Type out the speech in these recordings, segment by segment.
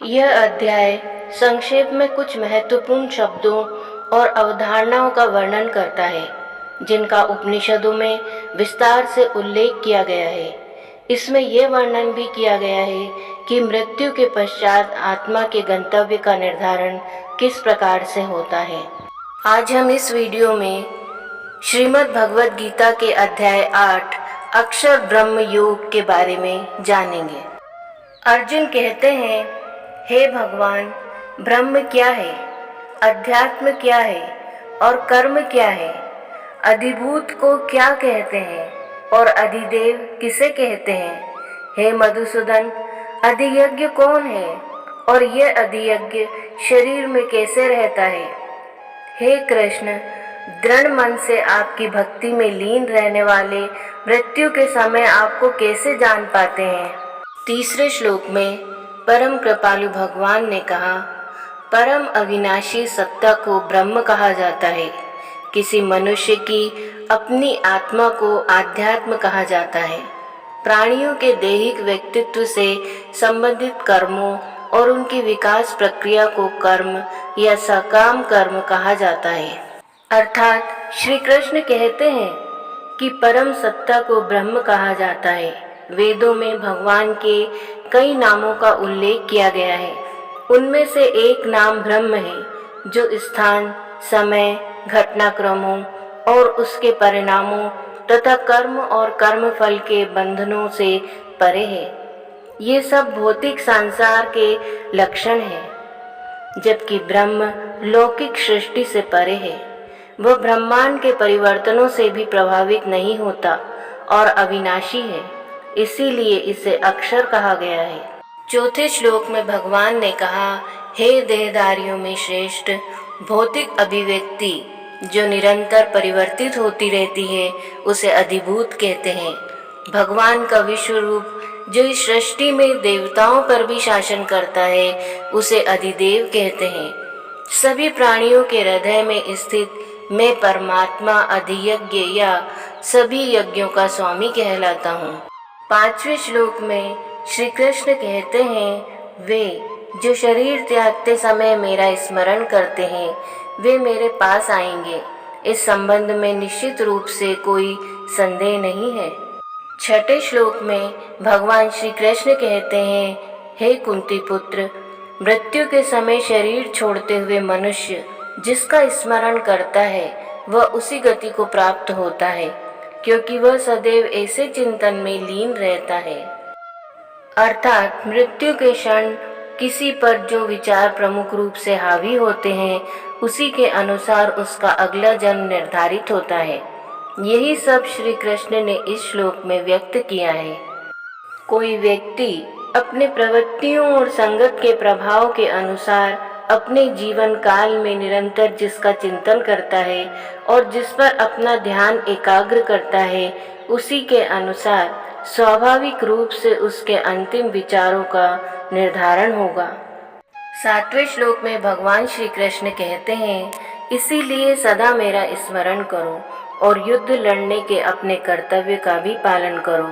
यह अध्याय संक्षेप में कुछ महत्वपूर्ण शब्दों और अवधारणाओं का वर्णन करता है, जिनका उपनिषदों में विस्तार से उल्लेख किया गया है। इसमें यह वर्णन भी किया गया है कि मृत्यु के पश्चात आत्मा के गंतव्य का निर्धारण किस प्रकार से होता है। आज हम इस वीडियो में श्रीमद् भगवद गीता के अध्याय 8 अक्षर ब्रह्म योग के बारे में जानेंगे। अर्जुन कहते हैं, हे भगवान, ब्रह्म क्या है, अध्यात्म क्या है और कर्म क्या है? अधिभूत को क्या कहते हैं और अधिदेव किसे कहते हैं? हे मधुसूदन, अधियज्ञ कौन है और यह अधियज्ञ शरीर में कैसे रहता है? हे कृष्ण, दृढ़ मन से आपकी भक्ति में लीन रहने वाले मृत्यु के समय आपको कैसे जान पाते हैं? तीसरे श्लोक में परम कृपालु भगवान ने कहा, परम अविनाशी सत्ता को ब्रह्म कहा जाता है। किसी मनुष्य की अपनी आत्मा को आध्यात्म कहा जाता है। प्राणियों के दैहिक व्यक्तित्व से संबंधित कर्मों और उनकी विकास प्रक्रिया को कर्म या सकाम कर्म कहा जाता है। अर्थात श्री कृष्ण कहते हैं कि परम सत्ता को ब्रह्म कहा जाता है। वेदों में भगवान के कई नामों का उल्लेख किया गया है। उनमें से एक नाम ब्रह्म है, जो स्थान, समय, घटनाक्रमों और उसके परिणामों तथा कर्म और कर्मफल के बंधनों से परे है। ये सब भौतिक संसार के लक्षण हैं, जबकि ब्रह्म लौकिक सृष्टि से परे है। वह ब्रह्मांड के परिवर्तनों से भी प्रभावित नहीं होता और अविनाशी है, इसीलिए इसे अक्षर कहा गया है। चौथे श्लोक में भगवान ने कहा, हे देहधारियों में श्रेष्ठ, भौतिक अभिव्यक्ति जो निरंतर परिवर्तित होती रहती है उसे अधिभूत कहते हैं। भगवान का विश्व रूप जो इस सृष्टि में देवताओं पर भी शासन करता है उसे अधिदेव कहते हैं। सभी प्राणियों के हृदय में स्थित मैं परमात्मा अधियज्ञ या सभी यज्ञों का स्वामी कहलाता हूँ। पांचवें श्लोक में श्री कृष्ण कहते हैं, वे जो शरीर त्यागते समय मेरा स्मरण करते हैं वे मेरे पास आएंगे। इस संबंध में निश्चित रूप से कोई संदेह नहीं है। छठे श्लोक में भगवान श्री कृष्ण कहते हैं, हे कुंती पुत्र, मृत्यु के समय शरीर छोड़ते हुए मनुष्य जिसका स्मरण करता है वह उसी गति को प्राप्त होता है, क्योंकि वह सदैव ऐसे चिंतन में लीन रहता है। अर्थात मृत्यु के क्षण किसी पर जो विचार प्रमुख रूप से हावी होते हैं उसी के अनुसार उसका अगला जन्म निर्धारित होता है। यही सब श्री कृष्ण ने इस श्लोक में व्यक्त किया है। कोई व्यक्ति अपने प्रवृत्तियों और संगत के प्रभाव के अनुसार अपने जीवन काल में निरंतर जिसका चिंतन करता है और जिस पर अपना ध्यान एकाग्र करता है उसी के अनुसार स्वाभाविक रूप से उसके अंतिम विचारों का निर्धारण होगा। सातवें श्लोक में भगवान श्री कृष्ण कहते हैं, इसीलिए सदा मेरा स्मरण करो और युद्ध लड़ने के अपने कर्तव्य का भी पालन करो।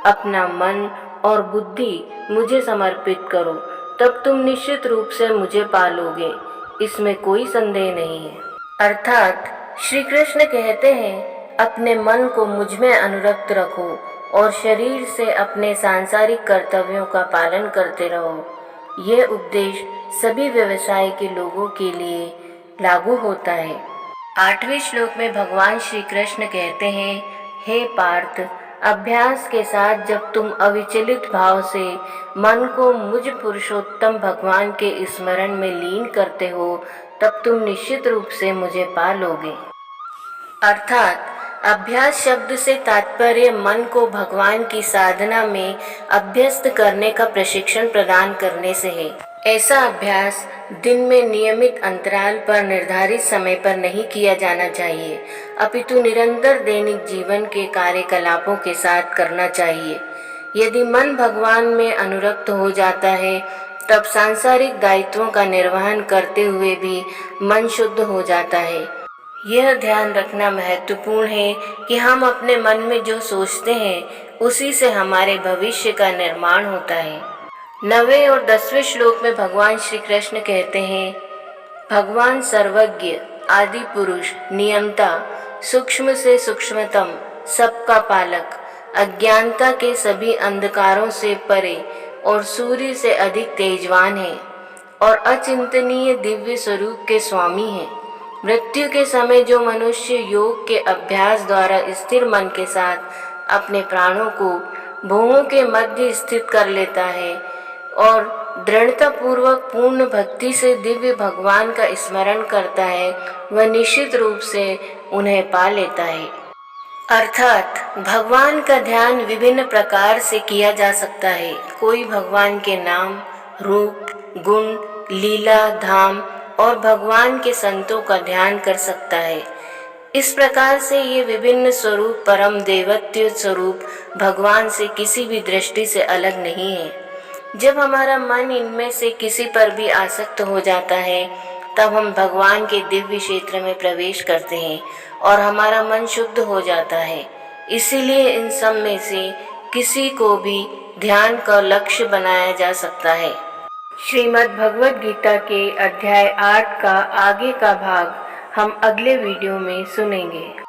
अपना मन और बुद्धि मुझे समर्पित करो, तब तुम निश्चित रूप से मुझे पालोगे, इसमें कोई संदेह नहीं है। अर्थात श्री कृष्ण कहते हैं, अपने मन को मुझ में अनुरक्त रखो और शरीर से अपने सांसारिक कर्तव्यों का पालन करते रहो। यह उपदेश सभी व्यवसाय के लोगों के लिए लागू होता है। आठवें श्लोक में भगवान श्री कृष्ण कहते हैं, हे पार्थ, अभ्यास के साथ जब तुम अविचलित भाव से मन को मुझ पुरुषोत्तम भगवान के स्मरण में लीन करते हो तब तुम निश्चित रूप से मुझे पा लोगे। अर्थात अभ्यास शब्द से तात्पर्य मन को भगवान की साधना में अभ्यस्त करने का प्रशिक्षण प्रदान करने से है। ऐसा अभ्यास दिन में नियमित अंतराल पर निर्धारित समय पर नहीं किया जाना चाहिए, अपितु निरंतर दैनिक जीवन के कार्यकलापों के साथ करना चाहिए। यदि मन भगवान में अनुरक्त हो जाता है तब सांसारिक दायित्वों का निर्वहन करते हुए भी मन शुद्ध हो जाता है। यह ध्यान रखना महत्वपूर्ण है कि हम अपने मन में जो सोचते हैं उसी से हमारे भविष्य का निर्माण होता है। 9वें और 10वें श्लोक में भगवान श्री कृष्ण कहते हैं, भगवान सर्वज्ञ, आदि पुरुष, नियंता, सूक्ष्म से सूक्ष्मतम, सबका पालक, अज्ञानता के सभी अंधकारों से परे और सूर्य से अधिक तेजवान है और अचिंतनीय दिव्य स्वरूप के स्वामी हैं। मृत्यु के समय जो मनुष्य योग के अभ्यास द्वारा स्थिर मन के साथ अपने प्राणों को भुवों के मध्य स्थित कर लेता है और दृढ़ता पूर्वक पूर्ण भक्ति से दिव्य भगवान का स्मरण करता है, वह निश्चित रूप से उन्हें पा लेता है। अर्थात भगवान का ध्यान विभिन्न प्रकार से किया जा सकता है। कोई भगवान के नाम, रूप, गुण, लीला, धाम और भगवान के संतों का ध्यान कर सकता है। इस प्रकार से ये विभिन्न स्वरूप परम देवत्व स्वरूप भगवान से किसी भी दृष्टि से अलग नहीं है। जब हमारा मन इनमें से किसी पर भी आसक्त हो जाता है, तब हम भगवान के दिव्य क्षेत्र में प्रवेश करते हैं और हमारा मन शुद्ध हो जाता है। इसीलिए इन सब में से किसी को भी ध्यान का लक्ष्य बनाया जा सकता है। श्रीमद् भगवद गीता के अध्याय 8 का आगे का भाग हम अगले वीडियो में सुनेंगे।